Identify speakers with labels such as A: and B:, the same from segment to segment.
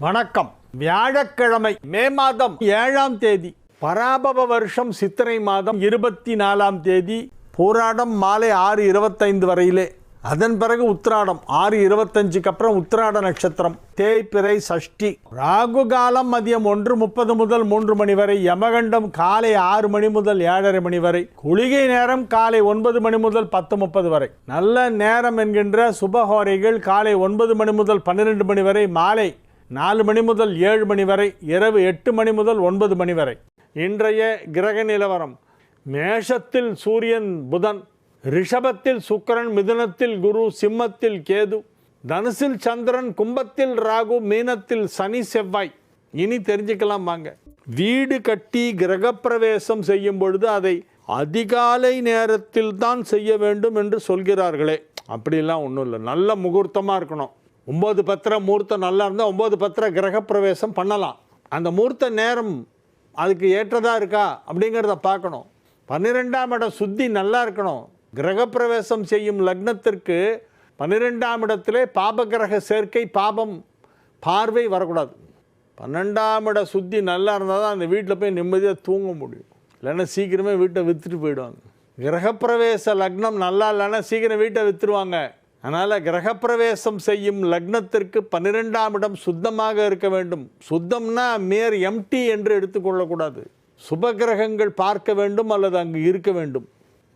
A: வணக்கம். வியாழக்கிழமை மே மாதம் 7ஆம் தேதி, பராபவ வருஷம் சித்திரை மாதம் 24ஆம் தேதி, பூராடம் மாலை 6:25 வரையிலே. அதன் பிறகு உத்திராடம் 6:25க்கு அப்புறம் உத்திராட நட்சத்திரம், தேய்பிறை, சஷ்டி. ராகு காலம் மதியம் 1:30 முதல் 3 மணி வரை. யமகண்டம் காலை 6 மணி முதல் 7:30 மணி வரை. குளிகை நேரம் காலை 9 மணி முதல் 10:30 வரை. நல்ல நேரம் என்கின்ற சுபஹோரைகள் காலை 9 மணி முதல் 12 மணி வரை, மாலை 4 மணி முதல் 7 மணி வரை, இரவு 8 மணி முதல் 9 மணி வரை. இன்றைய கிரக நிலவரம்: மேஷத்தில் சூரியன் புதன், ரிஷபத்தில் சுக்கிரன், மிதுனத்தில் குரு, சிம்மத்தில் கேது, தனுசில் சந்திரன், கும்பத்தில் ராகு, மீனத்தில் சனி செவ்வாய். இனி தெரிஞ்சுக்கலாம் வாங்க. வீடு கட்டி கிரகப்பிரவேசம் செய்யும் பொழுது அதை அதிகாலை நேரத்தில் தான் செய்ய வேண்டும் என்று சொல்கிறார்களே, அப்படிலாம் ஒன்றும் இல்லை. நல்ல முகூர்த்தமாக இருக்கணும். 9:10 முகூர்த்தம் நல்லா இருந்தால் 9:10 கிரகப்பிரவேசம் பண்ணலாம். அந்த முகூர்த்த நேரம் அதுக்கு ஏற்றதாக இருக்கா அப்படிங்கிறத பார்க்கணும். 12ஆம் இடம் சுத்தி நல்லா இருக்கணும். கிரகப்பிரவேசம் செய்யும் லக்னத்திற்கு 12ஆம் இடத்திலே பாபகிரக சேர்க்கை, பாபம் பார்வை வரக்கூடாது. 12ஆம் இட சுத்தி நல்லா இருந்தால் தான் அந்த வீட்டில் போய் நிம்மதியாக தூங்க முடியும். இல்லைன்னா சீக்கிரமே வீட்டை விற்றுட்டு போயிடுவாங்க. கிரகப்பிரவேச லக்னம் நல்லா இல்லைன்னா சீக்கிரம் வீட்டை விற்றுருவாங்க. அதனால் கிரகப்பிரவேசம் செய்யும் லக்னத்திற்கு 12ஆம் இடம் சுத்தமாக இருக்க வேண்டும். சுத்தம்னா மேர் எம்டி என்று எடுத்துக்கொள்ளக்கூடாது. சுபகிரகங்கள் பார்க்க வேண்டும் அல்லது அங்கு இருக்க வேண்டும்.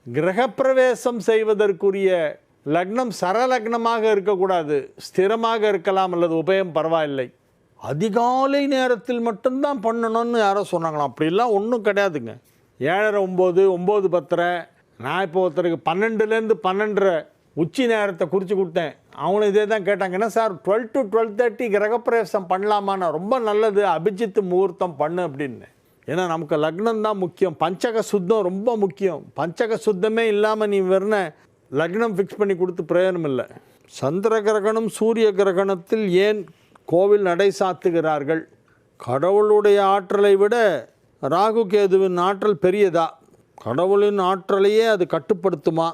A: கிரகப்பிரவேசம் செய்வதற்குரிய லக்னம் சரலக்னமாக இருக்கக்கூடாது. ஸ்திரமாக இருக்கலாம் அல்லது உபயம் பரவாயில்லை. அதிகாலை நேரத்தில் மட்டும்தான் பண்ணணும்னு யாரோ சொன்னாங்களாம். அப்படிலாம் ஒன்றும் கிடையாதுங்க. 7:30, 9:10. நான் இப்போ ஒருத்தருக்கு 12லேருந்து 12:30 உச்சி நேரத்தை குறித்து கொடுத்தேன். அவங்களும் இதே தான் கேட்டாங்க. என்ன சார் 12 to 12:30 கிரகப்பிரவேசம் பண்ணலாமான்னா, ரொம்ப நல்லது, அபிஜித்து முகூர்த்தம் பண்ணு அப்படின்னு. ஏன்னா நமக்கு லக்னம் தான் முக்கியம். பஞ்சக சுத்தம் ரொம்ப முக்கியம். பஞ்சக சுத்தமே இல்லாமல் நீ வெறும் லக்னம் ஃபிக்ஸ் பண்ணி கொடுத்து பிரயோஜனம் இல்லை. சந்திர கிரகணம் சூரிய கிரகணத்தில் ஏன் கோவில் நடை சாத்துகிறார்கள்? கடவுளுடைய ஆற்றலை விட ராகு கேதுவின் ஆற்றல் பெரியதா? கடவுளின் ஆற்றலையே அது கட்டுப்படுத்துமா?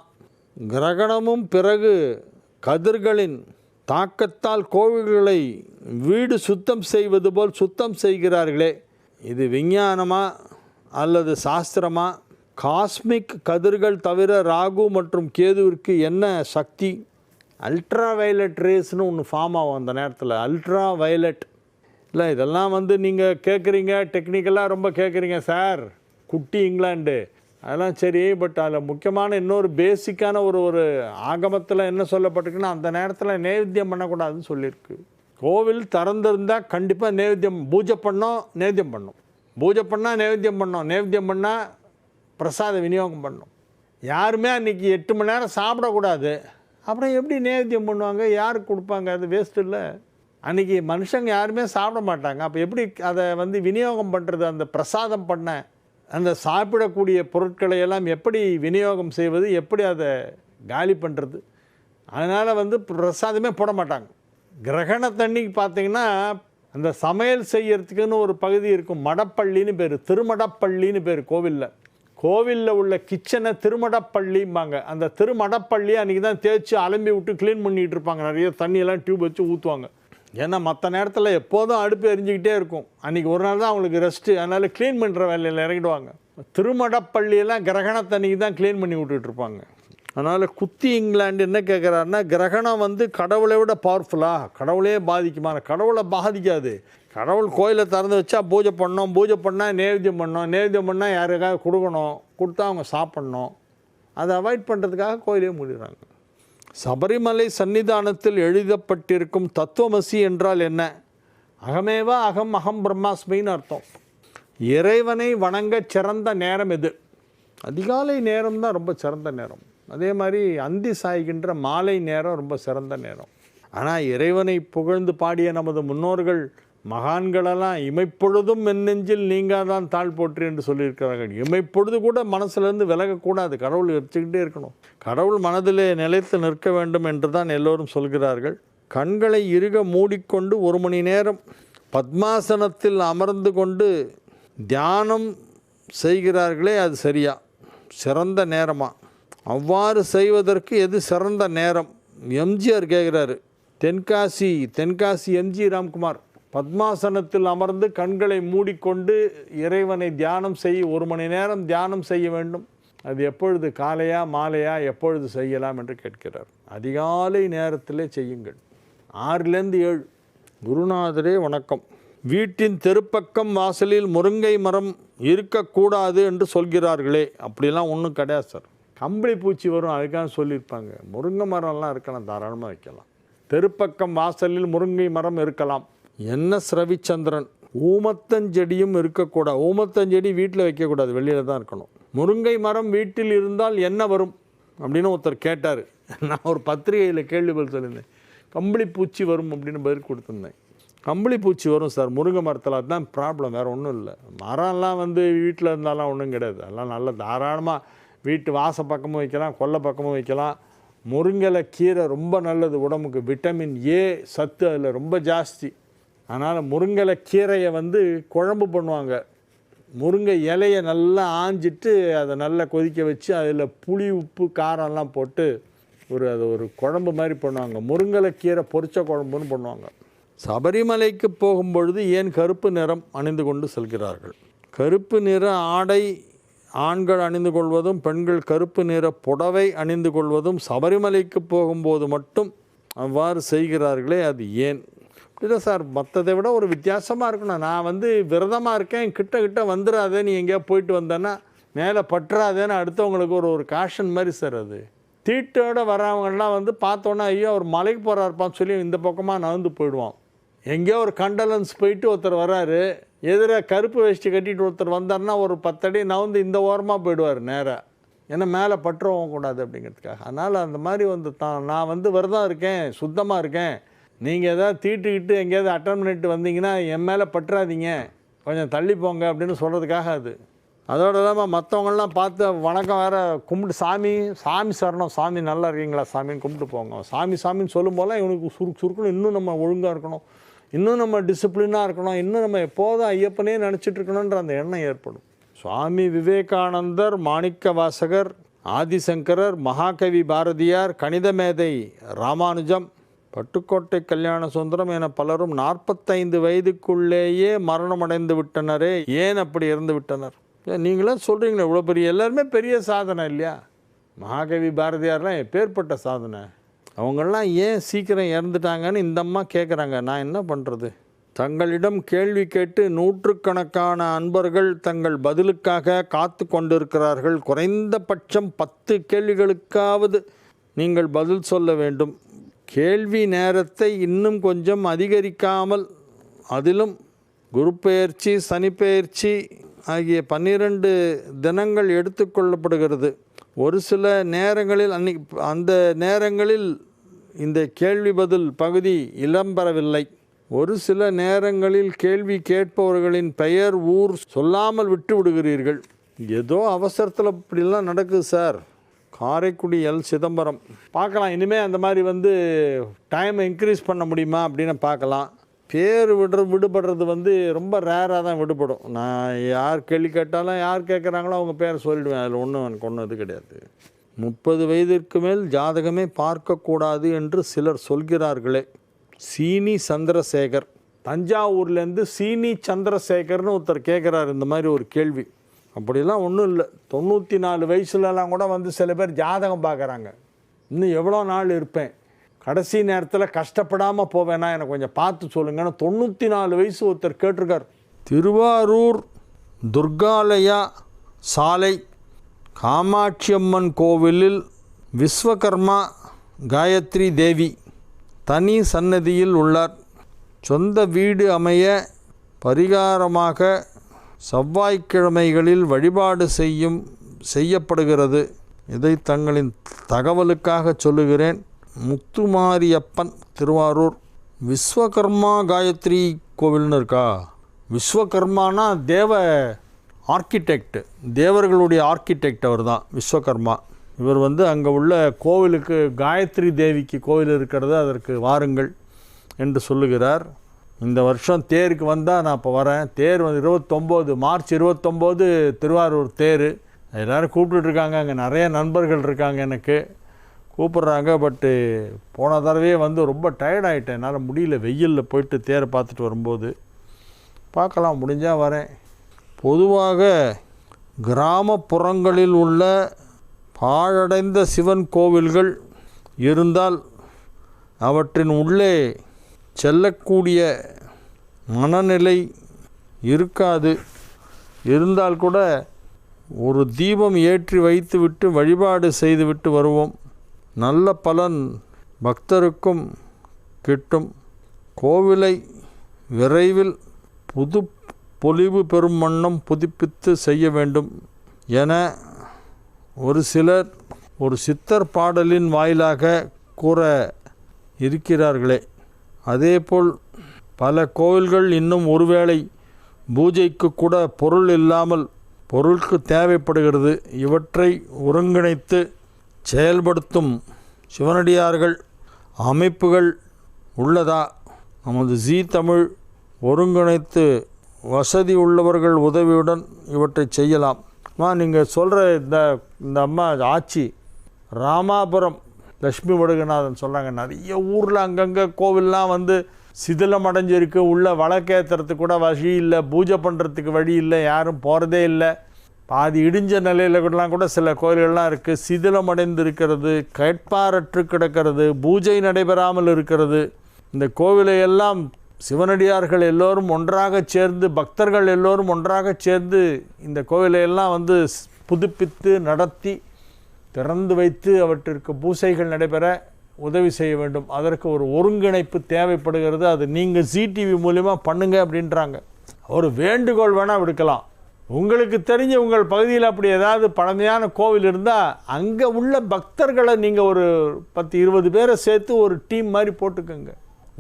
A: கிரகணமும் பிறகு கதிர்களின் தாக்கத்தால் கோவில்களை வீடு சுத்தம் செய்வது போல் சுத்தம் செய்கிறார்களே, இது விஞ்ஞானமா அல்லது சாஸ்திரமா? காஸ்மிக் கதிர்கள் தவிர ராகு மற்றும் கேதுவிற்கு என்ன சக்தி? அல்ட்ரா வயலட் ரேஸ்னு ஒன்று ஃபார்ம் ஆகும் அந்த நேரத்தில். அல்ட்ரா வயலட் இல்லை, இதெல்லாம் நீங்கள் கேட்குறீங்க, டெக்னிக்கலாக ரொம்ப கேட்குறீங்க சார். குட்டி இங்கிலாண்டு அதெல்லாம் சரி. பட் அதில் முக்கியமான இன்னொரு பேசிக்கான ஒரு ஆகமத்தில் என்ன சொல்லப்பட்டிருக்குன்னா, அந்த நேரத்தில் நைவேத்தியம் பண்ணக்கூடாதுன்னு சொல்லியிருக்கு. கோவில் திறந்திருந்தால் கண்டிப்பாக நைவேத்தியம் பூஜை பண்ணோம், நைவேத்தியம் பண்ணோம். பூஜை பண்ணால் நைவேத்தியம் பண்ணோம், நைவேத்தியம் பண்ணால் பிரசாத விநியோகம் பண்ணோம். யாருமே அன்றைக்கி 8 மணி நேரம் சாப்பிடக்கூடாது. அப்புறம் எப்படி நைவேத்தியம் பண்ணுவாங்க? யாருக்கு கொடுப்பாங்க? அது வேஸ்ட் இல்லை. அன்றைக்கி மனுஷங்க யாருமே சாப்பிட மாட்டாங்க. அப்போ எப்படி அதை விநியோகம் பண்ணுறது? அந்த பிரசாதம் பண்ண அந்த சாப்பிடக்கூடிய பொருட்களை எல்லாம் எப்படி விநியோகம் செய்வது? எப்படி அதை காலி பண்ணுறது? அதனால் பிரசாதமே போட மாட்டாங்க. கிரகணத்தன்னைக்கு பார்த்திங்கன்னா அந்த சமையல் செய்யறதுக்குன்னு ஒரு பகுதி இருக்கும். மடப்பள்ளின்னு பேர், திருமடப்பள்ளின்னு பேர். கோவிலில் உள்ள கிச்சனை திருமடப்பள்ளிம்பாங்க. அந்த திருமடப்பள்ளி அன்றைக்கி தான் தேய்ச்சி அலம்பி விட்டு க்ளீன் பண்ணிகிட்டு இருப்பாங்க. நிறைய தண்ணியெல்லாம் டியூப் வச்சு ஊற்றுவாங்க. ஏன்னா மற்ற நேரத்தில் எப்போதும் அடுப்பு எரிஞ்சிக்கிட்டே இருக்கும். அன்றைக்கி ஒரு நாள் தான் அவங்களுக்கு ரெஸ்ட்டு. அதனால் க்ளீன் பண்ணுற வேலையில் இறங்கிடுவாங்க. திருமடப்பள்ளியெல்லாம் கிரகணத்தன்னைக்கு தான் க்ளீன் பண்ணி விட்டுட்ருப்பாங்க. அதனால் குத்தி இங்கிலாண்டு என்ன கேட்குறாருன்னா, கிரகணம் கடவுளை விட பவர்ஃபுல்லாக, கடவுளே பாதிக்குமான? கடவுளை பாதிக்காது. கடவுள் கோயிலை திறந்து வச்சா பூஜை பண்ணோம், பூஜை பண்ணால் நைவேத்தியம் பண்ணோம், நைவேத்தியம் பண்ணால் யாருக்காக கொடுக்கணும், கொடுத்தா அவங்க சாப்பிட்ணும். அதை அவாய்ட் பண்ணுறதுக்காக கோயிலே மூடிடுறாங்க. சபரிமலை சன்னிதானத்தில் எழுதப்பட்டிருக்கும் தத்துவமசி என்றால் என்ன? அகமேவா அகம் அகம் பிரம்மாஸ்மின்னு அர்த்தம். இறைவனை வணங்க சிறந்த நேரம் எது? அதிகாலை நேரம் தான் ரொம்ப சிறந்த நேரம். அதே மாதிரி அந்தி சாய்கின்ற மாலை நேரம் ரொம்ப சிறந்த நேரம். ஆனால் இறைவனை புகழ்ந்து பாடிய நமது முன்னோர்கள் மகான்களெல்லாம் இமைப்பொழுதும் என் நெஞ்சில் நீங்காதான் தாழ் போற்றி என்று சொல்லியிருக்கிறார்கள். இமைப்பொழுது கூட மனசுலேருந்து விலகக்கூடாது. கடவுள் வச்சுக்கிட்டே இருக்கணும். கடவுள் மனதிலே நிலைத்து நிற்க வேண்டும் என்று தான் எல்லோரும் சொல்கிறார்கள். கண்களை இறுக மூடிக்கொண்டு 1 மணி நேரம் பத்மாசனத்தில் அமர்ந்து கொண்டு தியானம் செய்கிறார்களே, அது சரியா? சிறந்த நேரமா? அவ்வாறு செய்வதற்கு எது சிறந்த நேரம்? எம்ஜிஆர் கேட்குறாரு. தென்காசி எம்ஜி ராம்குமார் பத்மாசனத்தில் அமர்ந்து கண்களை மூடிக்கொண்டு இறைவனை தியானம் செய்ய 1 மணி நேரம் தியானம் செய்ய வேண்டும். அது எப்பொழுது, காலையா மாலையா, எப்பொழுது செய்யலாம் என்று கேட்கிறார். அதிகாலை நேரத்திலே செய்யுங்கள், 6லேருந்து 7. குருநாதரே வணக்கம். வீட்டின் தெருப்பக்கம் வாசலில் முருங்கை மரம் இருக்கக்கூடாது என்று சொல்கிறார்களே, அப்படிலாம் ஒன்றும் கிடையாது சார். கம்பளி பூச்சி வரும், அதுக்காக சொல்லியிருப்பாங்க. முருங்கை மரம்லாம் இருக்கலாம், தாராளமாக வைக்கலாம். தெருப்பக்கம் வாசலில் முருங்கை மரம் இருக்கலாம். NS ரவிச்சந்திரன். ஊமத்தஞ்செடியும் இருக்கக்கூடாது. ஊமத்தஞ்செடி வீட்டில் வைக்கக்கூடாது, வெளியில் தான் இருக்கணும். முருங்கை மரம் வீட்டில் இருந்தால் என்ன வரும் அப்படின்னு ஒருத்தர் கேட்டார். நான் ஒரு பத்திரிகையில் கேள்வி பதில் சொல்லியிருந்தேன். கம்பளி பூச்சி வரும் அப்படின்னு பதில் கொடுத்துருந்தேன். கம்பளி பூச்சி வரும் சார் முருங்கை மரத்தில், அதுதான் ப்ராப்ளம், வேறு ஒன்றும் இல்லை. மரம்லாம் வீட்டில் இருந்தாலும் ஒன்றும் கிடையாது. அதெல்லாம் நல்ல தாராளமாக வீட்டு வாச பக்கமும் வைக்கலாம், கொல்லை பக்கமும் வைக்கலாம். முருங்கை கீரை ரொம்ப நல்லது உடம்புக்கு. விட்டமின் A சத்து அதில் ரொம்ப ஜாஸ்தி. அதனால் முருங்கை கீரையை குழம்பு பண்ணுவாங்க. முருங்கை இலையை நல்லா ஆஞ்சிட்டு அதை நல்லா கொதிக்க வச்சு அதில் புளி உப்பு காரம்லாம் போட்டு அது ஒரு குழம்பு மாதிரி பண்ணுவாங்க. முருங்கை கீரை பொரிச்ச குழம்புன்னு பண்ணுவாங்க. சபரிமலைக்கு போகும்பொழுது ஏன் கருப்பு நிறம் அணிந்து கொண்டு செல்கிறார்கள்? கருப்பு நிற ஆடை ஆண்கள் அணிந்து கொள்வதும் பெண்கள் கருப்பு நிற புடவை அணிந்து கொள்வதும் சபரிமலைக்கு போகும்போது மட்டும் அவ்வாறு செய்கிறார்களே, அது ஏன்? இல்லை சார், மற்றதை விட ஒரு வித்தியாசமாக இருக்கணும். நான் விரதமாக இருக்கேன், கிட்ட வந்துடாதே, நீ எங்கேயா போயிட்டு வந்தேன்னா மேலே பற்றாதேன்னு அடுத்தவங்களுக்கு ஒரு காஷன் மாதிரி சார். அது தீட்டோடு வரவங்கெல்லாம் பார்த்தோன்னா ஐயோ அவர் மலைக்கு போகிறாருப்பான்னு சொல்லி இந்த பக்கமாக நகர்ந்து போயிடுவான். எங்கேயோ ஒரு கண்டலன்ஸ் போயிட்டு ஒருத்தர் வராரு, எதிராக கருப்பு வேஷ்டி கட்டிட்டு ஒருத்தர் வந்தார்னா ஒரு 10 அடி நகர்ந்து இந்த ஓரமாக போயிடுவார் நேராக. ஏன்னா மேலே பற்றவும் கூடாது அப்படிங்கிறதுக்காக. அதனால் அந்த மாதிரி நான் விரதம் இருக்கேன், சுத்தமாக இருக்கேன், நீங்கள் எதாவது தீட்டுக்கிட்டு எங்கேயாவது அட்டன் பண்ணிட்டு வந்தீங்கன்னா என் மேலே பற்றாதீங்க, கொஞ்சம் தள்ளி போங்க அப்படின்னு சொல்கிறதுக்காக அது. அதோடு இல்லாமல் மற்றவங்களாம் பார்த்து வணக்கம் வேறு கும்பிட்டு சாமி சரணம், சாமி நல்லா இருக்கீங்களா சாமின்னு கும்பிட்டு போங்க. சாமின்னு சொல்லும் போதெல்லாம் இவனுக்கு சுருக்குன்னு இன்னும் நம்ம ஒழுங்காக இருக்கணும், இன்னும் நம்ம டிசிப்ளினாக இருக்கணும், இன்னும் நம்ம எப்போதும் ஐயப்பனே நினச்சிட்டு இருக்கணுன்ற அந்த எண்ணம் ஏற்படும். சுவாமி விவேகானந்தர், மாணிக்க வாசகர், ஆதிசங்கரர், மகாகவி பாரதியார், கணித மேதை ராமானுஜம், பட்டுக்கோட்டை கல்யாண சுந்தரம் என பலரும் 45 வயதுக்குள்ளேயே மரணம் அடைந்து விட்டனரே, ஏன் அப்படி இறந்து விட்டனர்? நீங்களாம் சொல்கிறீங்களே இவ்வளோ பெரிய, எல்லாருமே பெரிய சாதனை இல்லையா? மகாகவி பாரதியார்லாம் எப்பேற்பட்ட சாதனை, அவங்களாம் ஏன் சீக்கிரம் இறந்துட்டாங்கன்னு இந்த அம்மா கேட்குறாங்க. நான் என்ன பண்ணுறது? தங்களிடம் கேள்வி கேட்டு நூற்றுக்கணக்கான அன்பர்கள் தங்கள் பதிலுக்காக காத்து கொண்டிருக்கிறார்கள். குறைந்தபட்சம் 10 கேள்விகளுக்காவது நீங்கள் பதில் சொல்ல வேண்டும். கேள்வி நேரத்தை இன்னும் கொஞ்சம் அதிகரிக்காமல், அதிலும் குரு பெயர்ச்சி, சனி பெயர்ச்சி ஆகிய 12 தினங்கள் எடுத்துக்கொள்ளப்படுகிறது. ஒரு சில நேரங்களில் அந்த நேரங்களில் இந்த கேள்வி பதில் பகுதி இடம்பெறவில்லை. ஒரு சில நேரங்களில் கேள்வி கேட்பவர்களின் பெயர், ஊர் சொல்லாமல் விட்டு விடுகிறீர்கள். ஏதோ அவசரத்தில் இப்படிலாம் நடக்குது சார். காரைக்குடி சிதம்பரம். பார்க்கலாம், இனிமேல் அந்த மாதிரி டைமை இன்க்ரீஸ் பண்ண முடியுமா அப்படின்னு பார்க்கலாம். பேர் விடுபடுறது ரொம்ப ரேராக தான் விடுபடும். நான் யார் கேள்வி கேட்டாலும் யார் கேட்குறாங்களோ அவங்க பேரை சொல்லிடுவேன். அதில் எனக்கு ஒன்றும் இது கிடையாது. 30 வயதிற்கு மேல் ஜாதகமே பார்க்கக்கூடாது என்று சிலர் சொல்கிறார்களே. சீனி சந்திரசேகர், தஞ்சாவூர்லேருந்து சீனி சந்திரசேகர்னு ஒருத்தர் கேட்குறாரு இந்த மாதிரி ஒரு கேள்வி. அப்படிலாம் ஒன்றும் இல்லை. 94 வயசுலலாம் கூட சில பேர் ஜாதகம் பார்க்குறாங்க. இன்னும் எவ்வளோ நாள் இருப்பேன், கடைசி நேரத்தில் கஷ்டப்படாமல் போவேன்னா எனக்கு கொஞ்சம் பார்த்து சொல்லுங்கன்னு 94 வயசு ஒருத்தர் கேட்டிருக்கார். திருவாரூர் துர்காலயா சாலை காமாட்சியம்மன் கோவிலில் விஸ்வகர்மா காயத்ரி தேவி தனி சன்னதியில் உள்ளார். சொந்த வீடு அமைய பரிகாரமாக செவ்வாய்க்கிழமைகளில் வழிபாடு செய்யப்படுகிறது. இதை தங்களின் தகவலுக்காக சொல்லுகிறேன். முத்துமாரியப்பன், திருவாரூர். விஸ்வகர்மா காயத்ரி கோவில்னு இருக்கா? விஸ்வகர்மானா தேவ ஆர்கிடெக்ட், தேவர்களுடைய ஆர்கிடெக்ட் அவர் தான் விஸ்வகர்மா. இவர் அங்கே உள்ள கோவிலுக்கு, காயத்ரி தேவிக்கு கோவில் இருக்கிறது, அதற்கு வாருங்கள் என்று சொல்லுகிறார். இந்த வருஷம் தேருக்கு வந்தால் நான் இப்போ வரேன். தேர் 29 மார்ச் 29 திருவாரூர் தேர். எல்லோரும் கூப்பிட்டுட்ருக்காங்க. அங்கே நிறைய நண்பர்கள் இருக்காங்க எனக்கு. கூப்பிட்றாங்க. பட்டு போன தடவையே வந்து ரொம்ப டயர்ட் ஆகிட்டேன், என்னால் முடியல. வெயிலில் போயிட்டு தேரை பார்த்துட்டு வரும்போது பார்க்கலாம், முடிஞ்சால் வரேன். பொதுவாக கிராமப்புறங்களில் உள்ள பாழடைந்த சிவன் கோவில்கள் இருந்தால் அவற்றின் உள்ளே செல்லக்கூடிய மனநிலை இருக்காது. இருந்தால் கூட ஒரு தீபம் ஏற்றி வைத்துவிட்டு வழிபாடு செய்துவிட்டு வருவோம். நல்ல பலன் பக்தருக்கும் கிட்டும். கோவிலை விரைவில் புது பொலிவு பெறும் வண்ணம் புதுப்பித்து செய்ய வேண்டும் என ஒரு சிலர் ஒரு சித்தர் பாடலின் வாயிலாக கூற இருக்கிறார்களே. அதேபோல் பல கோவில்கள் இன்னும் ஒருவேளை பூஜைக்கு கூட பொருள் இல்லாமல் பொருளுக்கு தேவைப்படுகிறது. இவற்றை ஒருங்கிணைத்து செயல்படுத்தும் சிவனடியார்கள் அமைப்புகள் உள்ளதா? நமது ஜீ தமிழ் ஒருங்கிணைத்து வசதி உள்ளவர்கள் உதவியுடன் இவற்றை செய்யலாம். நீங்கள் சொல்கிற இந்த அம்மா ஆச்சி ராமாபுரம் லக்ஷ்மி வடுகநாதன் சொல்கிறாங்க, நிறைய ஊரில் அங்கங்கே கோவில்லாம் வந்து சிதிலம் அடைஞ்சிருக்கு, உள்ள வழக்கேற்றுறதுக்கு கூட வழி இல்லை, பூஜை பண்ணுறதுக்கு வழி இல்லை, யாரும் போகிறதே இல்லை. பாதி இடிஞ்ச நிலையில் கூட சில கோயில்கள்லாம் இருக்குது, சிதிலம் அடைந்து இருக்கிறது, கேட்பாரற்று கிடக்கிறது, பூஜை நடைபெறாமல் இருக்கிறது. இந்த கோவிலை எல்லாம் சிவனடியார்கள் எல்லோரும் ஒன்றாக சேர்ந்து, பக்தர்கள் எல்லோரும் ஒன்றாக சேர்ந்து இந்த கோவிலை எல்லாம் வந்து புதுப்பித்து நடத்தி திறந்து வைத்து அவற்றிற்கு பூசைகள் நடைபெற உதவி செய்ய வேண்டும். அதற்கு ஒரு ஒருங்கிணைப்பு தேவைப்படுகிறது. அது நீங்கள் ஜிடிவி மூலிமா பண்ணுங்க அப்படின்றாங்க. ஒரு வேண்டுகோள் வேணால் விடுக்கலாம். உங்களுக்கு தெரிஞ்ச உங்கள் பகுதியில் அப்படி ஏதாவது பழமையான கோவில் இருந்தால் அங்கே உள்ள பக்தர்களை நீங்கள் ஒரு 10-20 பேரை சேர்த்து ஒரு டீம் மாதிரி போட்டுக்கோங்க.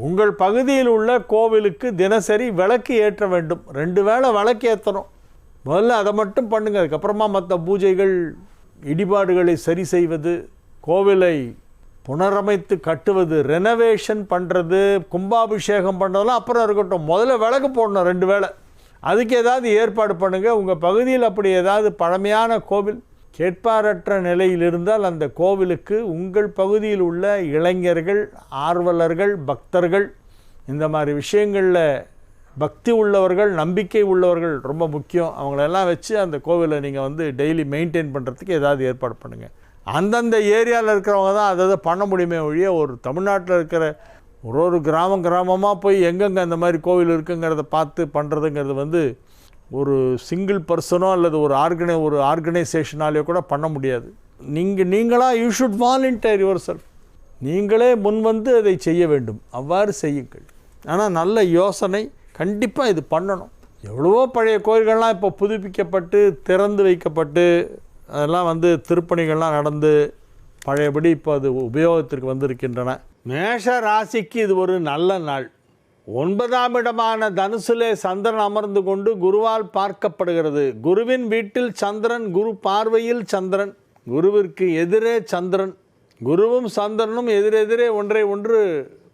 A: உங்கள் பகுதியில் உள்ள கோவிலுக்கு தினசரி விளக்கு ஏற்ற வேண்டும். 2 வேளை விளக்கு ஏற்றணும். முதல்ல அதை மட்டும் பண்ணுங்கள். அதுக்கப்புறமா மற்ற பூஜைகள், இடிபாடுகளை சரி செய்வது, கோவிலை புனரமைத்து கட்டுவது, ரெனோவேஷன் பண்ணுறது, கும்பாபிஷேகம் பண்ணுறதெல்லாம் அப்புறம் இருக்கட்டும். முதல்ல விளக்கு போடணும் 2 வேளை. அதுக்கு ஏதாவது ஏற்பாடு பண்ணுங்கள். உங்கள் பகுதியில் அப்படி ஏதாவது பழமையான கோவில் கேட்பாரற்ற நிலையில் இருந்தால் அந்த கோவிலுக்கு உங்கள் பகுதியில் உள்ள இளைஞர்கள், ஆர்வலர்கள், பக்தர்கள், இந்த மாதிரி விஷயங்களில் பக்தி உள்ளவர்கள், நம்பிக்கை உள்ளவர்கள் ரொம்ப முக்கியம். அவங்களெல்லாம் வச்சு அந்த கோவிலை நீங்கள் வந்து டெய்லி மெயின்டைன் பண்ணுறதுக்கு ஏதாவது ஏற்பாடு பண்ணுங்கள். அந்தந்த ஏரியாவில் இருக்கிறவங்க தான் அதை பண்ண முடியுமே ஒழிய ஒரு தமிழ்நாட்டில் இருக்கிற ஒரு கிராமமாக போய் எங்கெங்கே அந்த மாதிரி கோவில் இருக்குங்கிறத பார்த்து பண்ணுறதுங்கிறது வந்து ஒரு சிங்கிள் பர்சனோ அல்லது ஒரு ஆர்கனைசேஷனாலேயோ கூட பண்ண முடியாது. நீங்களாக you should volunteer your self. நீங்களே முன் வந்து அதை செய்ய வேண்டும். அவ்வாறு செய்யுங்கள். ஆனால் நல்ல யோசனை, கண்டிப்பாக இது பண்ணணும். எவ்வளவோ பழைய கோயில்கள்லாம் இப்போ புதுப்பிக்கப்பட்டு திறந்து வைக்கப்பட்டு அதெல்லாம் வந்து திருப்பணிகள்லாம் நடந்து பழையபடி இப்போ அது உபயோகத்திற்கு வந்திருக்கின்றன. மேஷ ராசிக்கு இது ஒரு நல்ல நாள். 9ஆம் இடமான தனுசிலே சந்திரன் அமர்ந்து கொண்டு குருவால் பார்க்கப்படுகிறது. குருவின் வீட்டில் சந்திரன், குரு பார்வையில் சந்திரன், குருவிற்கு எதிரே சந்திரன், குருவும் சந்திரனும் எதிரெதிரே ஒன்றை ஒன்று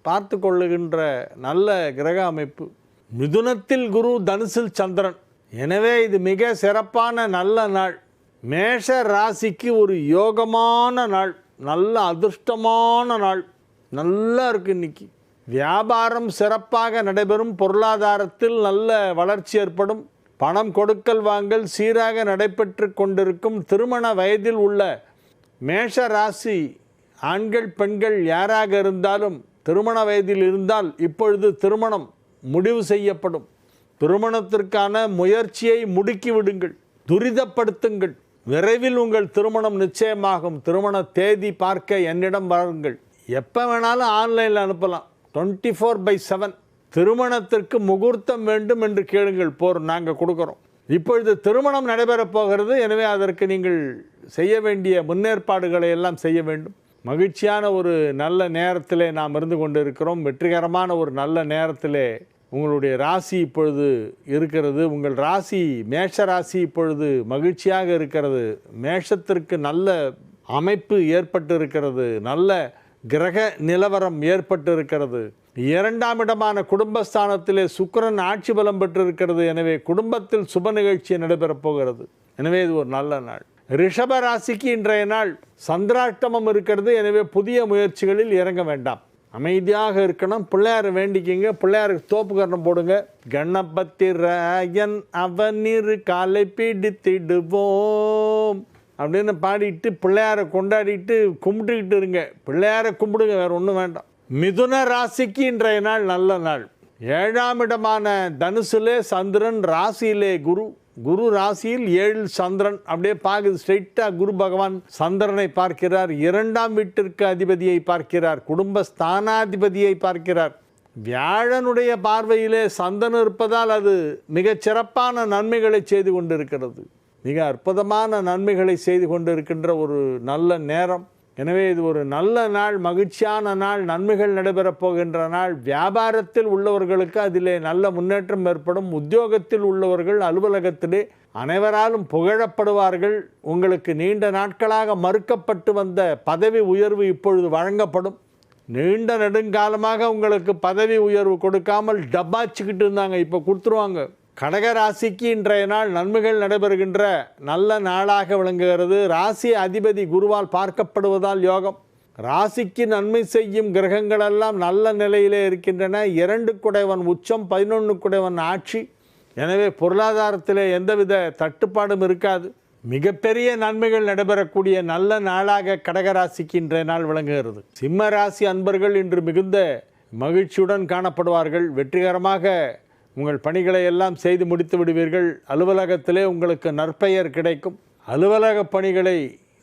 A: பார்த்து கொள்ளுகின்ற நல்ல கிரக அமைப்பு. மிதுனத்தில் குரு, தனுசில் சந்திரன். எனவே இது மிக சிறப்பான நல்ல நாள். மேஷ ராசிக்கு ஒரு யோகமான நாள், நல்ல அதிர்ஷ்டமான நாள். நல்லா இருக்குது இன்னைக்கு. வியாபாரம் சிறப்பாக நடைபெறும். பொருளாதாரத்தில் நல்ல வளர்ச்சி ஏற்படும். பணம் கொடுக்கல் வாங்கல் சீராக நடைபெற்று கொண்டிருக்கும். திருமண வயதில் உள்ள மேஷ ராசி ஆண்கள், பெண்கள் யாராக இருந்தாலும் திருமண வயதில் இருந்தால் இப்பொழுது திருமணம் முடிவு செய்யப்படும். திருமணத்திற்கான முயற்சியை முடுக்கி விடுங்கள், துரிதப்படுத்துங்கள். விரைவில் உங்கள் திருமணம் நிச்சயமாகும். திருமண தேதி பார்க்க என்னிடம் வாருங்கள். எப்போ வேணாலும் ஆன்லைனில் அனுப்பலாம். 24/7. திருமணத்திற்கு முகூர்த்தம் வேண்டும் என்று கேளுங்கள், நாங்கள் கொடுக்குறோம். இப்பொழுது திருமணம் நடைபெறப் போகிறது. எனவே அதற்கு நீங்கள் செய்ய வேண்டிய முன்னேற்பாடுகளை எல்லாம் செய்ய வேண்டும். மகிழ்ச்சியான ஒரு நல்ல நேரத்திலே நாம் இருந்து கொண்டு இருக்கிறோம். வெற்றிகரமான ஒரு நல்ல நேரத்திலே உங்களுடைய ராசி இப்பொழுது இருக்கிறது. உங்கள் ராசி மேஷ ராசி இப்பொழுது மகிழ்ச்சியாக இருக்கிறது. மேஷத்திற்கு நல்ல அமைப்பு ஏற்பட்டு இருக்கிறது. நல்ல கிரக நிலவரம் ஏற்பட்டு இருக்கிறது. 2ஆம் இடமான குடும்பஸ்தானத்திலே சுக்கிரன் ஆட்சி பலம் பெற்றிருக்கிறது. எனவே குடும்பத்தில் சுப நிகழ்ச்சி நடைபெறப் போகிறது. எனவே இது ஒரு நல்ல நாள். ரிஷப ராசிக்கு இன்றைய நாள் சந்திராஷ்டமம் இருக்கிறது. எனவே புதிய முயற்சிகளில் இறங்க வேண்டாம், அமைதியாக இருக்கணும். பிள்ளையாரை வேண்டிக்கிங்க, பிள்ளையாருக்கு தோப்பு கரணம் போடுங்க. கணபதி ராயன் அவனிரு காலை பிடித்திடுவோம் அப்படின்னு பாடிட்டு பிள்ளையாரை கொண்டாடிட்டு கும்பிட்டுக்கிட்டு இருங்க. பிள்ளையாரை கும்பிடுங்க, வேறு ஒன்றும் வேண்டாம். மிதுன ராசிக்கு இன்றைய நாள் நல்ல நாள். 7ஆம் இடமான தனுசிலே சந்திரன், ராசியிலே குரு. குரு ராசியில் 7 சந்திரன் அப்படியே பார்க்குது. ஸ்ட்ரெயிட்டாக குரு பகவான் சந்திரனை பார்க்கிறார். 2ஆம் வீட்டிற்கு அதிபதியை பார்க்கிறார். குடும்ப ஸ்தானாதிபதியை பார்க்கிறார். வியாழனுடைய பார்வையிலே சந்திரன் இருப்பதால் அது மிகச் சிறப்பான நன்மைகளை செய்து கொண்டிருக்கிறது. மிக அற்புதமான நன்மைகளை செய்து கொண்டிருக்கின்ற ஒரு நல்ல நேரம். எனவே இது ஒரு நல்ல நாள், மகிழ்ச்சியான நாள், நன்மைகள் நடைபெறப் போகின்ற நாள். வியாபாரத்தில் உள்ளவர்களுக்கு அதிலே நல்ல முன்னேற்றம் ஏற்படும். உத்தியோகத்தில் உள்ளவர்கள் அலுவலகத்திலே அனைவராலும் புகழப்படுவார்கள். உங்களுக்கு நீண்ட நாட்களாக மறுக்கப்பட்டு வந்த பதவி உயர்வு இப்பொழுது வழங்கப்படும். நீண்ட நெடுங்காலமாக உங்களுக்கு பதவி உயர்வு கொடுக்காமல் டப்பாச்சிக்கிட்டு இருந்தாங்க, இப்போ கொடுத்துருவாங்க. கடகராசிக்கு இன்றைய நாள் நன்மைகள் நடைபெறுகின்ற நல்ல நாளாக விளங்குகிறது. ராசி அதிபதி குருவால் பார்க்கப்படுவதால் யோகம். ராசிக்கு நன்மை செய்யும் கிரகங்களெல்லாம் நல்ல நிலையிலே இருக்கின்றன. 2 குடைவன் உச்சம், 11 குடைவன் ஆட்சி. எனவே பொருளாதாரத்திலே எந்தவித தட்டுப்பாடும் இருக்காது. மிகப்பெரிய நன்மைகள் நடைபெறக்கூடிய நல்ல நாளாக கடகராசிக்கு இன்றைய நாள் விளங்குகிறது. சிம்ம ராசி அன்பர்கள் இன்று மிகுந்த மகிழ்ச்சியுடன் காணப்படுவார்கள். வெற்றிகரமாக உங்கள் பணிகளை எல்லாம் செய்து முடித்து விடுவீர்கள். அலுவலகத்திலே உங்களுக்கு நற்பெயர் கிடைக்கும். அலுவலக பணிகளை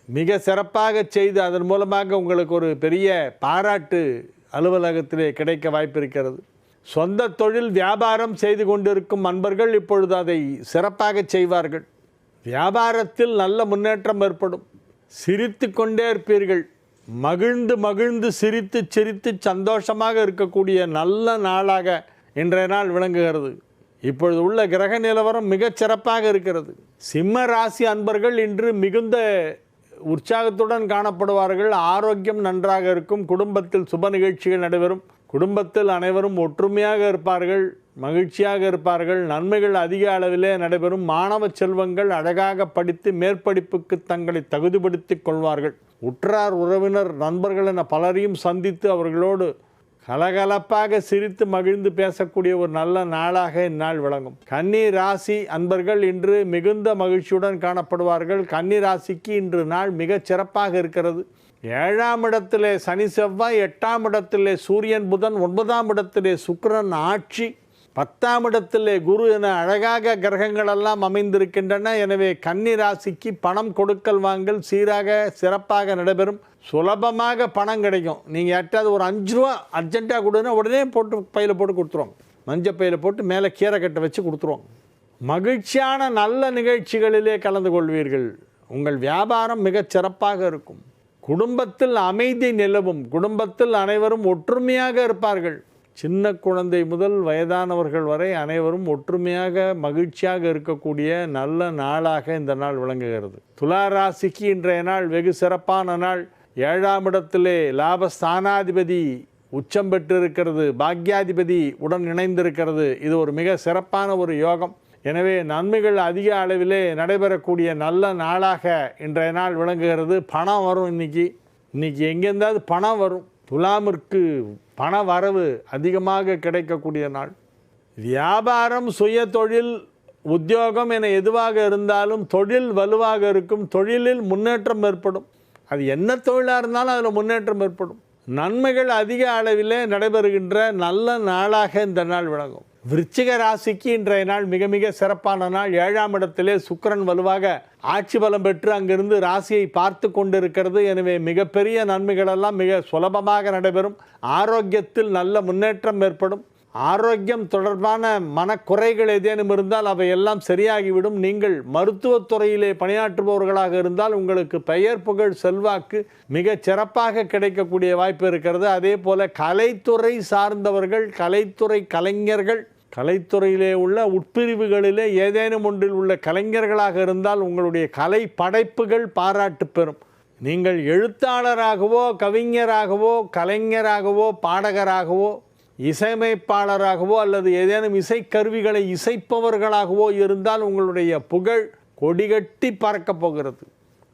A: மிக சிறப்பாக செய்து அதன் மூலமாக உங்களுக்கு ஒரு பெரிய பாராட்டு அலுவலகத்திலே கிடைக்க வாய்ப்பு இருக்கிறது. சொந்த தொழில் வியாபாரம் செய்து கொண்டிருக்கும் அன்பர்கள் இப்பொழுது அதை சிறப்பாக செய்வார்கள். வியாபாரத்தில் நல்ல முன்னேற்றம் ஏற்படும். சிரித்து கொண்டே இருப்பீர்கள். மகிழ்ந்து மகிழ்ந்து சிரித்து சிரித்து சந்தோஷமாக இருக்கக்கூடிய நல்ல நாளாக இன்றைய நாள் விளங்குகிறது. இப்பொழுது உள்ள கிரக நிலவரம் மிகச் சிறப்பாக இருக்கிறது. சிம்ம ராசி அன்பர்கள் இன்று மிகுந்த உற்சாகத்துடன் காணப்படுவார்கள். ஆரோக்கியம் நன்றாக இருக்கும். குடும்பத்தில் சுப நிகழ்ச்சிகள் நடைபெறும். குடும்பத்தில் அனைவரும் ஒற்றுமையாக இருப்பார்கள், மகிழ்ச்சியாக இருப்பார்கள். நன்மைகள் அதிக அளவிலே நடைபெறும். மாணவ செல்வங்கள் அழகாக படித்து மேற்படிப்புக்கு தங்களை தகுதிப்படுத்திக் கொள்வார்கள். உற்றார் உறவினர் நண்பர்கள் என பலரையும் சந்தித்து அவர்களோடு கலகலப்பாக சிரித்து மகிழ்ந்து பேசக்கூடிய ஒரு நல்ல நாளாக இந்நாள் விளங்கும். கன்னி ராசி அன்பர்கள் இன்று மிகுந்த மகிழ்ச்சியுடன் காணப்படுவார்கள். கன்னி ராசிக்கு இன்று நாள் மிகச் சிறப்பாக இருக்கிறது. 7ஆம் இடத்திலே சனி செவ்வாய், 8ஆம் இடத்திலே சூரியன் புதன், 9ஆம் இடத்திலே சுக்கிரன் ஆட்சி, 10ஆம் இடத்திலே குரு என அழகாக கிரகங்கள் எல்லாம் அமைந்திருக்கின்றன. எனவே கன்னி ராசிக்கு பணம் கொடுக்கல் வாங்கல் சீராக சிறப்பாக நடைபெறும். சுலபமாக பணம் கிடைக்கும். நீங்கள் யார்ட்டாவது ஒரு 5 ரூபா அர்ஜென்ட்டாக கொடுன்னா உடனே போட்டு பையில் போட்டு கொடுத்துருவாங்க. மஞ்சள் பையில் போட்டு மேலே கீரை கட்டை வச்சு கொடுத்துருவாங்க. மகிழ்ச்சியான நல்ல நிகழ்ச்சிகளிலே கலந்து கொள்வீர்கள். உங்கள் வியாபாரம் மிகச் சிறப்பாக இருக்கும். குடும்பத்தில் அமைதி நிலவும். குடும்பத்தில் அனைவரும் ஒற்றுமையாக இருப்பார்கள். சின்ன குழந்தை முதல் வயதானவர்கள் வரை அனைவரும் ஒற்றுமையாக மகிழ்ச்சியாக இருக்கக்கூடிய நல்ல நாளாக இந்த நாள் விளங்குகிறது. துலா ராசிக்கு இன்றைய நாள் வெகு சிறப்பான நாள். 7ஆம் இடத்திலே லாபஸ்தானாதிபதி உச்சம் பெற்றிருக்கிறது. பாக்யாதிபதி உடன் இணைந்திருக்கிறது. இது ஒரு மிக சிறப்பான ஒரு யோகம். எனவே நன்மைகள் அதிக அளவிலே நடைபெறக்கூடிய நல்ல நாளாக இன்றைய நாள் விளங்குகிறது. பணம் வரும். இன்னைக்கு எங்கேருந்தாவது பணம் வரும். துலாமிற்கு பண வரவு அதிகமாக கிடைக்கக்கூடிய நாள். வியாபாரம், சுய தொழில், உத்தியோகம் என எதுவாக இருந்தாலும் தொழில் வலுவாக இருக்கும். தொழிலில் முன்னேற்றம் ஏற்படும். அது என்ன தொழிலாக இருந்தாலும் அதில் முன்னேற்றம் ஏற்படும். நன்மைகள் அதிக அளவிலே நடைபெறுகின்ற நல்ல நாளாக இந்த நாள் விளங்கும். விருச்சிக ராசிக்கு இன்றைய நாள் மிக மிக சிறப்பான நாள். 7ஆம் இடத்திலே சுக்கிரன் வலுவாக ஆட்சி பலம் பெற்று அங்கிருந்து ராசியை பார்த்து கொண்டிருக்கிறது. எனவே மிகப்பெரிய நன்மைகளெல்லாம் மிக சுலபமாக நடைபெறும். ஆரோக்கியத்தில் நல்ல முன்னேற்றம் ஏற்படும். ஆரோக்கியம் தொடர்பான மனக்குறைகள் ஏதேனும் இருந்தால் அவையெல்லாம் சரியாகிவிடும். நீங்கள் மருத்துவத்துறையிலே பணியாற்றுபவர்களாக இருந்தால் உங்களுக்கு பெயர் புகழ் செல்வாக்கு மிக சிறப்பாக கிடைக்கக்கூடிய வாய்ப்பு இருக்கிறது. அதே போல கலைத்துறை சார்ந்தவர்கள், கலைத்துறை கலைஞர்கள், கலைத்துறையிலே உள்ள உட்பிரிவுகளிலே ஏதேனும் ஒன்றில் உள்ள கலைஞர்களாக இருந்தால் உங்களுடைய கலை படைப்புகள் பாராட்டு பெறும். நீங்கள் எழுத்தாளராகவோ கவிஞராகவோ கலைஞராகவோ பாடகராகவோ இசையமைப்பாளராகவோ அல்லது ஏதேனும் இசைக்கருவிகளை இசைப்பவர்களாகவோ இருந்தால் உங்களுடைய புகழ் கொடிகட்டி பறக்கப் போகிறது.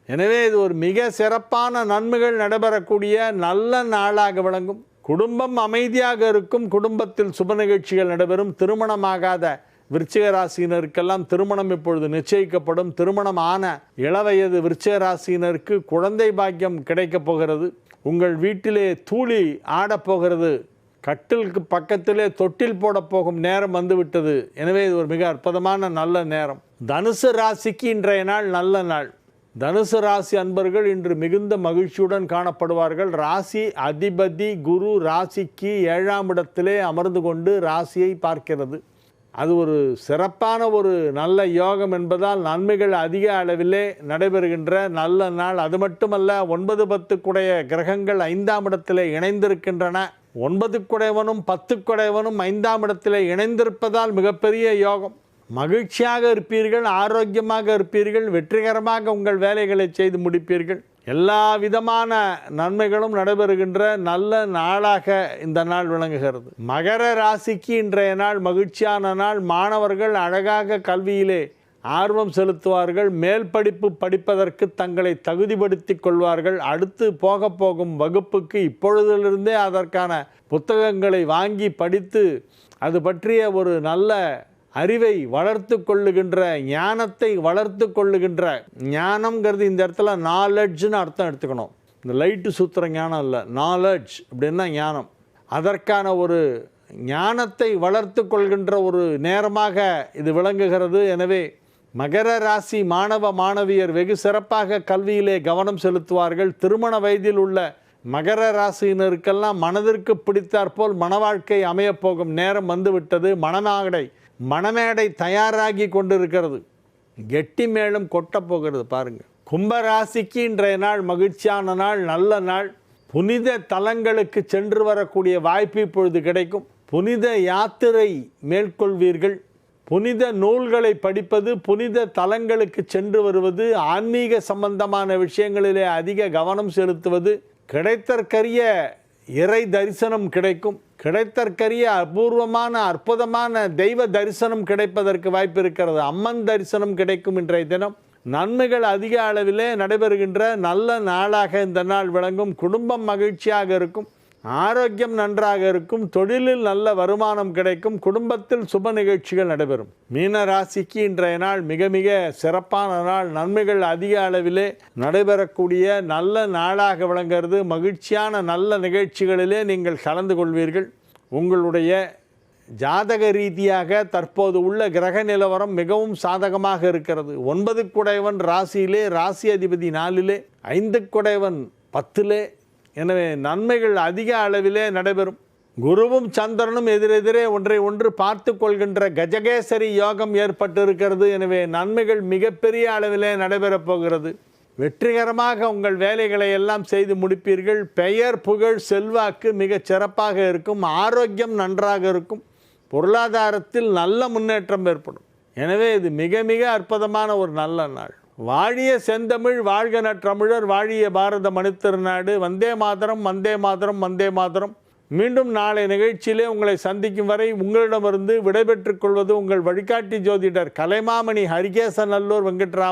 A: எனவே இது ஒரு மிக சிறப்பான நன்மைகள் நடைபெறக்கூடிய நல்ல நாளாக விளங்கும். குடும்பம் அமைதியாக இருக்கும். குடும்பத்தில் சுப நிகழ்ச்சிகள் நடைபெறும். திருமணமாகாத விருச்சிக ராசியினருக்கெல்லாம் திருமணம் இப்பொழுது நிச்சயிக்கப்படும். திருமணம் ஆன இளவயது விருச்சிக ராசியினருக்கு குழந்தை பாக்கியம் கிடைக்கப் போகிறது. உங்கள் வீட்டிலே தூளி ஆடப்போகிறது. கட்டிலுக்கு பக்கத்திலே தொட்டில் போட போகும் நேரம் வந்துவிட்டது. எனவே இது ஒரு மிக அற்புதமான நல்ல நேரம். தனுசு ராசிக்கு இன்றைய நாள் நல்ல நாள். தனுசு ராசி அன்பர்கள் இன்று மிகுந்த மகிழ்ச்சியுடன் காணப்படுவார்கள். ராசி அதிபதி குரு ராசிக்கு 7ஆம் இடத்திலே அமர்ந்து கொண்டு ராசியை பார்க்கிறது. அது ஒரு சிறப்பான ஒரு நல்ல யோகம் என்பதால் நன்மைகள் அதிக அளவிலே நடைபெறுகின்ற நல்ல நாள். அது மட்டுமல்ல, 9, 10 குடைய கிரகங்கள் 5ஆம் இடத்திலே இணைந்திருக்கின்றன. 9 குடையவனும் 10 குடையவனும் 5ஆம் இடத்திலே இணைந்திருப்பதால் மிகப்பெரிய யோகம். மகிழ்ச்சியாக இருப்பீர்கள், ஆரோக்கியமாக இருப்பீர்கள், வெற்றிகரமாக உங்கள் வேலைகளை செய்து முடிப்பீர்கள். எல்லா விதமான நன்மைகளும் நடைபெறுகின்ற நல்ல நாளாக இந்த நாள் விளங்குகிறது. மகர ராசிக்கு இன்றைய நாள் மகிழ்ச்சியான நாள். மாணவர்கள் அழகாக கல்வியிலே ஆர்வம் செலுத்துவார்கள். மேல் படிப்பு படிப்பதற்கு தங்களை தகுதிப்படுத்திக் கொள்வார்கள். அடுத்து போகும் வகுப்புக்கு இப்பொழுதிலிருந்தே அதற்கான புத்தகங்களை வாங்கி படித்து அது பற்றிய ஒரு நல்ல அறிவை வளர்த்து கொள்ளுகின்ற, ஞானத்தை வளர்த்து கொள்ளுகின்ற, ஞானம்ங்கிறது இந்த இடத்துல நாலெட்ஜ்னு அர்த்தம் எடுத்துக்கணும். இந்த லைட்டு சுற்றுற ஞானம் இல்லை, நாலெட்ஜ் அப்படின்னா ஞானம். அதற்கான ஒரு ஞானத்தை வளர்த்து கொள்கின்ற ஒரு நேரமாக இது விளங்குகிறது. எனவே மகர ராசி மாணவ மாணவியர் வெகு சிறப்பாக கல்வியிலே கவனம் செலுத்துவார்கள். திருமண வயதில் உள்ள மகர ராசியினருக்கெல்லாம் மனதிற்கு பிடித்தாற்போல் மன வாழ்க்கை அமையப்போகும் நேரம் வந்துவிட்டது. மணமேடை தயாராகி கொண்டிருக்கிறது. கெட்டி மேளம் கொட்டப் போகிறது பாருங்கள். கும்பராசிக்கு இன்றைய நாள் மகிழ்ச்சியான நாள், நல்ல நாள். புனித தலங்களுக்கு சென்று வரக்கூடிய வாய்ப்பு இப்பொழுது கிடைக்கும். புனித யாத்திரை மேற்கொள்வீர்கள். புனித நூல்களை படிப்பது, புனித தலங்களுக்கு சென்று வருவது, ஆன்மீக சம்பந்தமான விஷயங்களிலே அதிக கவனம் செலுத்துவது, கிடைத்தற்கரிய இறை தரிசனம் கிடைக்கும். கிடைத்தற்கரிய அபூர்வமான அற்புதமான தெய்வ தரிசனம் கிடைப்பதற்கு வாய்ப்பு இருக்கிறது. அம்மன் தரிசனம் கிடைக்கும். இன்றைய தினம் நன்மைகள் அதிக அளவிலே நடைபெறுகின்ற நல்ல நாளாக இந்த நாள் விளங்கும். குடும்பம் மகிழ்ச்சியாக இருக்கும். ஆரோக்கியம் நன்றாக இருக்கும். தொழிலில் நல்ல வருமானம் கிடைக்கும். குடும்பத்தில் சுப நிகழ்ச்சிகள் நடைபெறும். மீன ராசிக்கு இன்றைய நாள் மிக மிக சிறப்பான நாள். நன்மைகள் அதிக அளவிலே நடைபெறக்கூடிய நல்ல நாளாக விளங்குகிறது. மகிழ்ச்சியான நல்ல நிகழ்ச்சிகளிலே நீங்கள் கலந்து கொள்வீர்கள். உங்களுடைய ஜாதக ரீதியாக தற்போது உள்ள கிரக நிலவரம் மிகவும் சாதகமாக இருக்கிறது. 9 குடையவன் ராசியிலே, ராசி அதிபதி 4லே, 5 குடையவன் 10லே. எனவே நன்மைகள் அதிக அளவிலே நடைபெறும். குருவும் சந்திரனும் எதிரெதிரே ஒன்றை ஒன்று பார்த்து கொள்கின்ற கஜகேசரி யோகம் ஏற்பட்டிருக்கிறது. எனவே நன்மைகள் மிகப்பெரிய அளவிலே நடைபெறப் போகிறது. வெற்றிகரமாக உங்கள் வேலைகளை எல்லாம் செய்து முடிப்பீர்கள். பெயர் புகழ் செல்வாக்கு மிகச் சிறப்பாக இருக்கும். ஆரோக்கியம் நன்றாக இருக்கும். பொருளாதாரத்தில் நல்ல முன்னேற்றம் ஏற்படும். எனவே இது மிக மிக அற்புதமான ஒரு நல்ல நாள். வாழிய செந்தமிழ், வாழ்க நற்றமிழர், வாழிய பாரத மணித்திருநாடு. வந்தே மாதரம், வந்தே மாதரம், வந்தே மாதரம். மீண்டும் நாளை நிகழ்ச்சியிலே உங்களை சந்திக்கும் வரை உங்களிடமிருந்து விடைபெற்றுக் கொள்வது உங்கள் வழிகாட்டி ஜோதிடர் கலைமாமணி ஹரிகேசநல்லூர் வெங்கட்ராமன்.